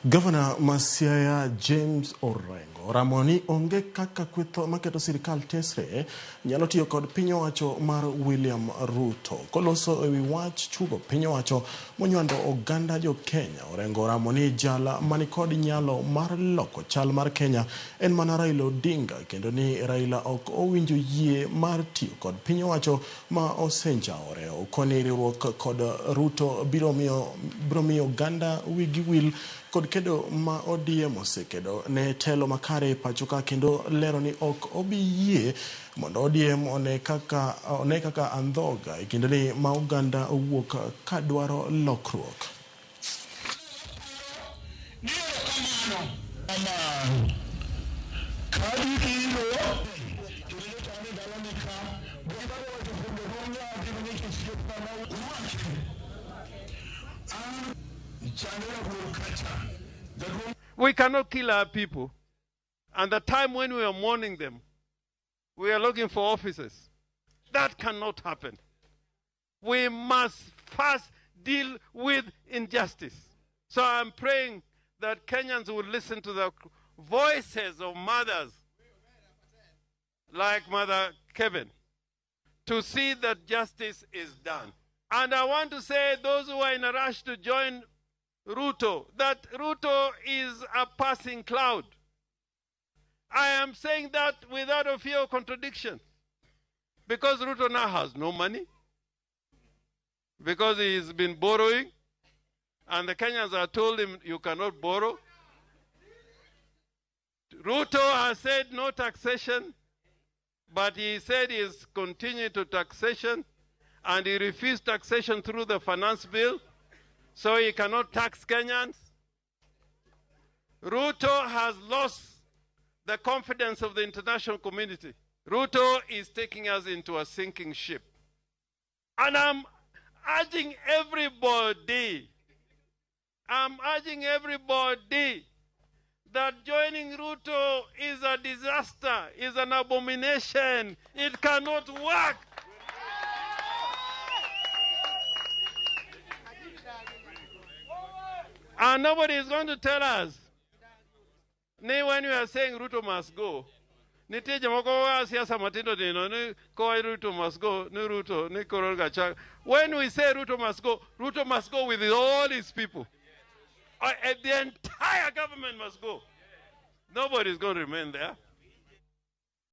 Gavana Masiaya James Orengo ramoni onge kaka kwetho maketo sirkal tesre nyalo tiyo kod piny owacho mar William Ruto. Koloso ewi wach chugo piny owacho monywando oganda jo Kenya, Orengo ramoni jala manikod nyalo mar loko chal mar Kenya en mana Raila Odinga, kendo ni Raila ok owinjo yie mar tiyo kod piny owacho ma osenjaore. Okoni riwruok kod Ruto biro miyo oganda wigi wil kod kedo ma ODM osekedo ne telo makare pachoka, kendo lero ni ok obi yie mondo ODM one kaka andhoga kendo ni ma oganda owuok ka dwaro lokruok. We cannot kill our people. And the time when we are mourning them, we are looking for officers. That cannot happen. We must first deal with injustice. So I'm praying that Kenyans will listen to the voices of mothers like Mother Kevin to see that justice is done. And I want to say, those who are in a rush to join Ruto, that Ruto is a passing cloud. I am saying that without a fear of contradiction, because Ruto now has no money, because he's been borrowing, and the Kenyans have told him you cannot borrow. Ruto has said no taxation, but he said he is continuing to taxation, and he refused taxation through the finance bill, so he cannot tax Kenyans. Ruto has lost the confidence of the international community. Ruto is taking us into a sinking ship. And I'm urging everybody that joining Ruto is a disaster, is an abomination. It cannot work. And nobody is going to tell us. When we are saying Ruto must go, when we say Ruto must go with all his people. The entire government must go. Nobody is going to remain there.